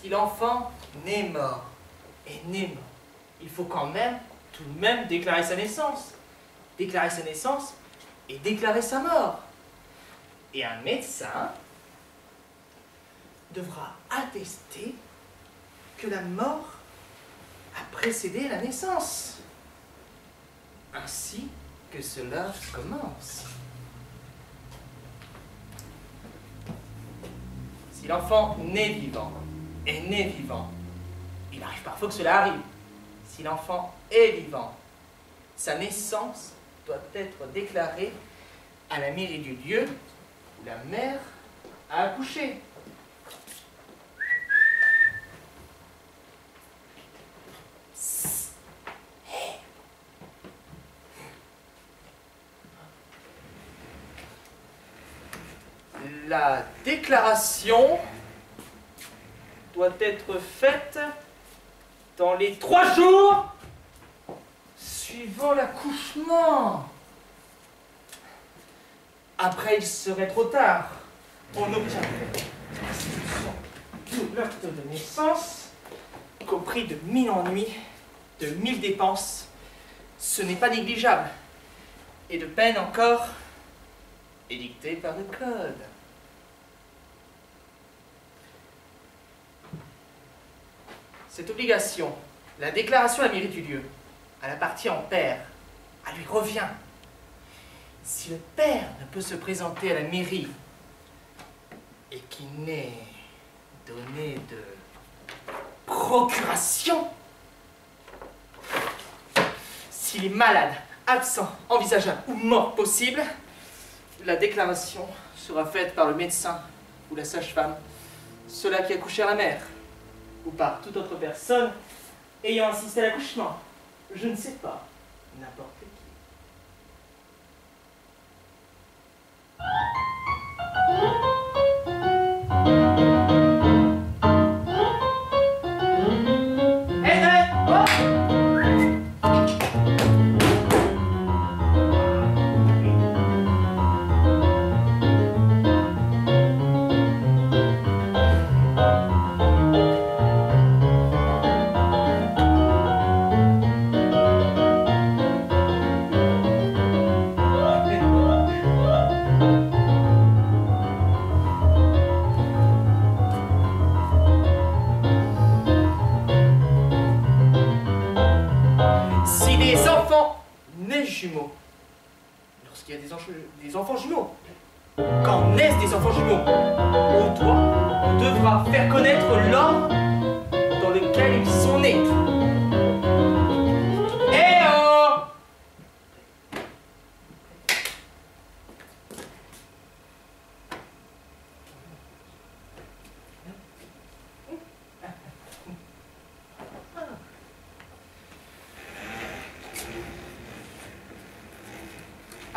Si l'enfant naît mort, est né mort, il faut quand même, tout de même, déclarer sa naissance. Déclarer sa naissance et déclarer sa mort. Et un médecin devra attester que la mort a précédé la naissance. Ainsi que cela commence. Si l'enfant naît vivant, est né vivant, il arrive parfois que cela arrive. Si l'enfant est vivant, sa naissance doit être déclarée à la mairie du lieu où la mère a accouché. La déclaration doit être faite dans les 3 jours suivant l'accouchement. Après, il serait trop tard. On obtiendrait l'institution de l'acte de naissance qu'au prix de 1000 ennuis, de 1000 dépenses, ce n'est pas négligeable. Et de peine encore édictée par le code. Cette obligation, la déclaration à la mairie du lieu, à la partie en père, à lui revient. Si le père ne peut se présenter à la mairie et qu'il n'est donné de procuration, s'il est malade, absent, envisageable ou mort possible, la déclaration sera faite par le médecin ou la sage-femme, cela qui a accouché à la mère, ou par toute autre personne ayant assisté à l'accouchement. Je ne sais pas, n'importe qui. Jumeaux. Lorsqu'il y a des enfants jumeaux. Quand naissent des enfants jumeaux, on devra faire connaître l'ordre dans lequel ils sont nés. Eh oh!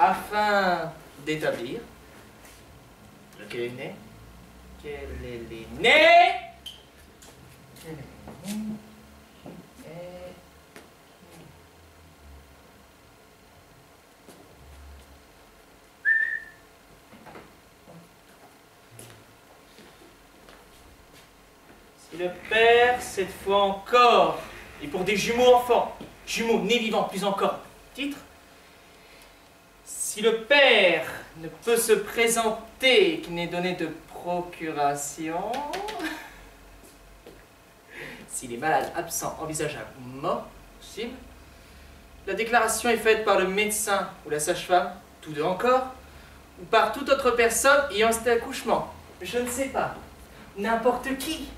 Afin d'établir lequel est né, quel est né, si le père, cette fois encore, et pour des jumeaux enfants, jumeaux nés vivants plus encore, titre. Si le père ne peut se présenter, qu'il n'est donné de procuration, s'il est malade, absent, envisageable ou mort, possible, la déclaration est faite par le médecin ou la sage-femme, tous deux encore, ou par toute autre personne ayant cet accouchement. Je ne sais pas, n'importe qui.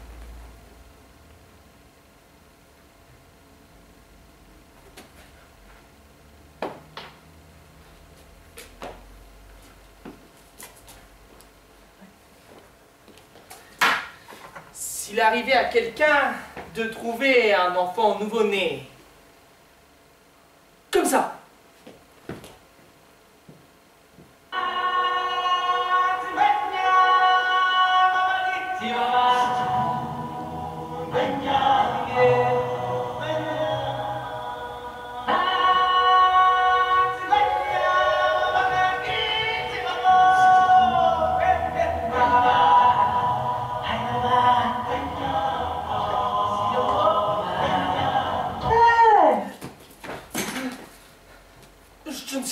S'il arrivait à quelqu'un de trouver un enfant nouveau-né, comme ça,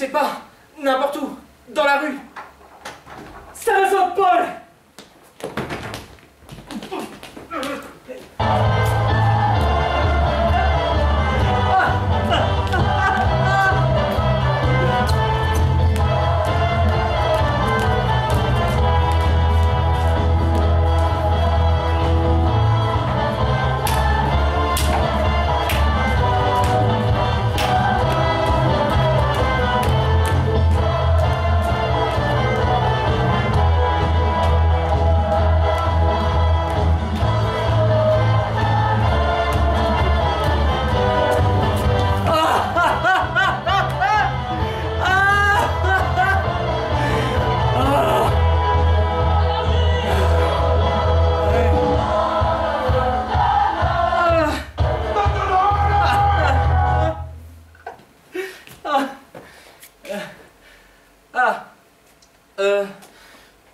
sais pas, n'importe où, dans la rue. Saint-Vincent-de-Paul!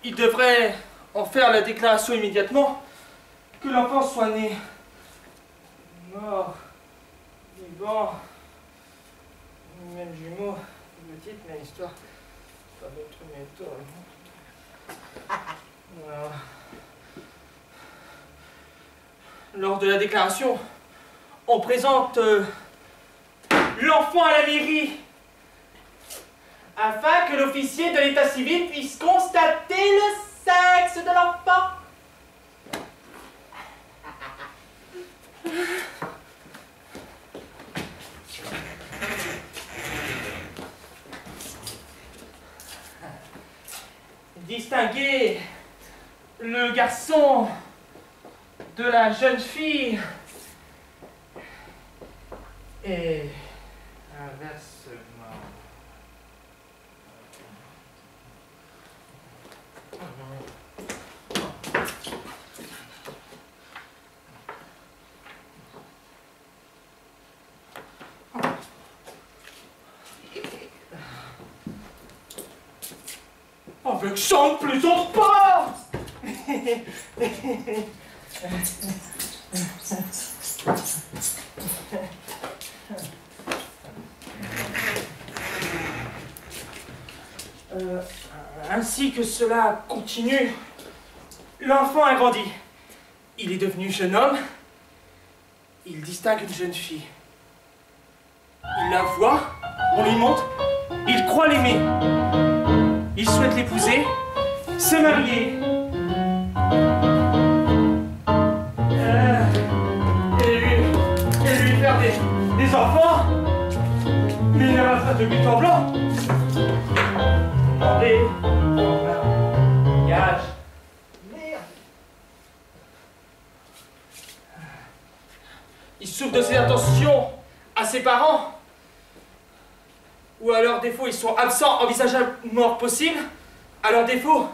Il devrait en faire la déclaration immédiatement, que l'enfant soit né mort, vivant, même jumeau, petite, mais histoire, pas d'autre méthode. Lors de la déclaration, on présente l'enfant à la mairie, afin que l'officier de l'état civil puisse constater le sexe de l'enfant. Distinguer le garçon de la jeune fille et inversement. Avec ça, ne plaisante pas. Ainsi que cela continue, l'enfant a grandi. Il est devenu jeune homme. Il distingue une jeune fille. Il la voit, on lui montre, il croit l'aimer. Il souhaite l'épouser, se marier. Et lui faire des enfants. Mais il n'a pas de but en blanc. Demandez, gage. Merde. Il souffre de ses attentions à ses parents. Ou à leur défaut, ils sont absents, envisageable mort possible. À leur défaut,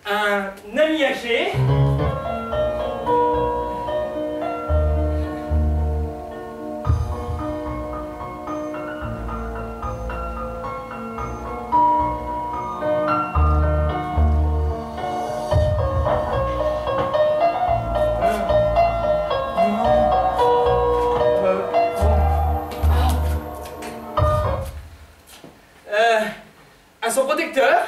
un ami âgé. À son protecteur.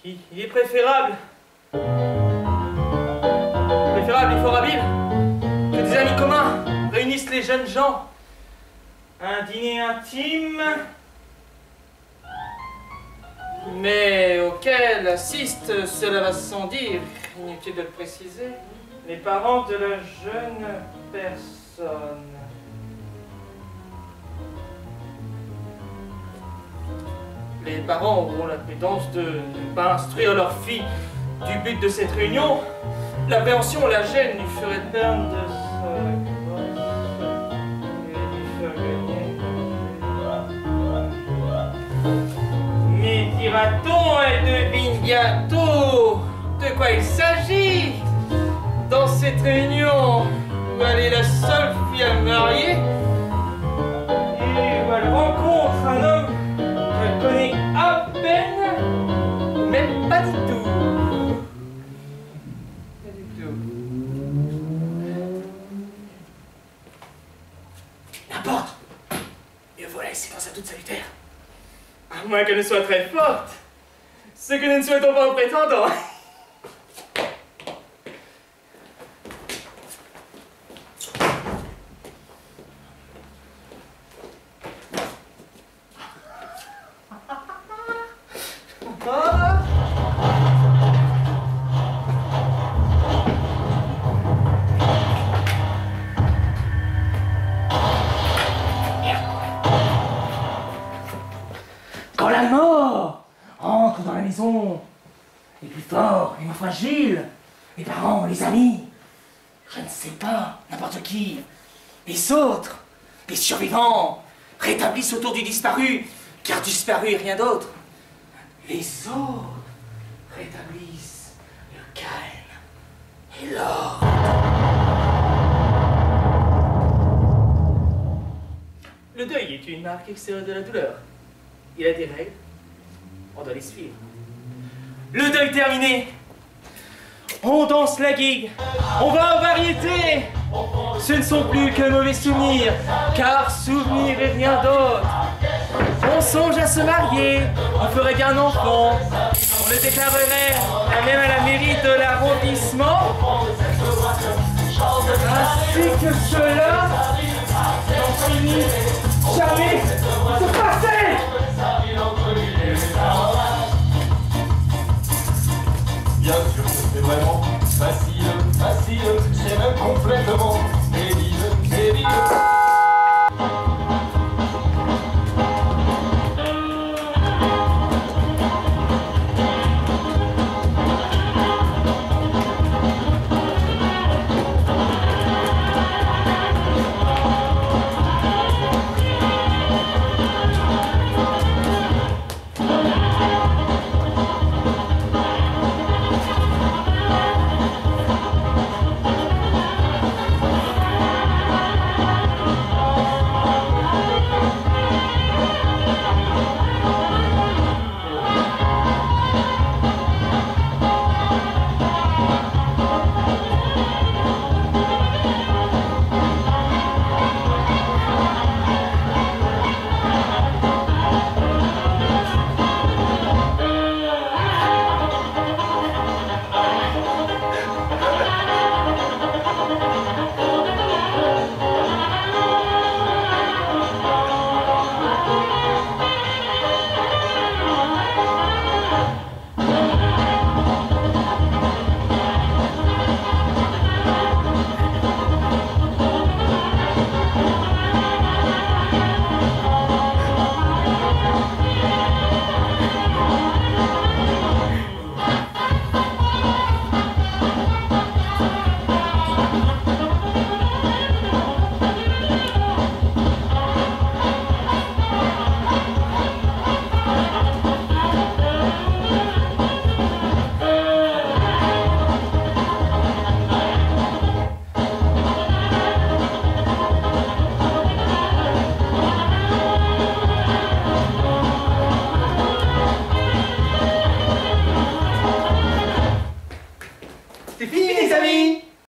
Il est préférable, et fort habile, que des amis communs réunissent les jeunes gens. Un dîner intime, mais auquel assistent, cela va sans dire, inutile de le préciser, les parents de la jeune personne. Les parents auront la prudence de ne pas instruire leur fille du but de cette réunion. L'appréhension et la gêne lui feraient perdre de sa grâce et lui faire gagner. Mais dira-t-on, elle devine bientôt de quoi il s'agit dans cette réunion où elle est la seule fille à marier et où elle rencontre un homme qu'elle connaît à peine, ou même pas du tout. Pas du tout. N'importe. Mieux vaut la laisser dans sa toute salutaire. À moins qu'elle ne soit très forte. Ce que nous ne souhaitons pas aux prétendants. Quand la mort entre dans la maison, les plus forts, les moins fragiles, les parents, les amis, je ne sais pas, n'importe qui, les autres, les survivants, rétablissent autour du disparu, car disparu et rien d'autre. Les autres rétablissent le calme et l'ordre. Le deuil est une marque extérieure de la douleur. Il a des règles, on doit les suivre. Le deuil terminé, on danse la gigue, on va en variété. Ce ne sont plus que mauvais souvenirs, car souvenir et rien d'autre. On songe à se marier, on ferait bien un enfant, on le déclarerait même à la mairie de l'arrondissement. Ainsi que cela n'en finit jamais de se passer.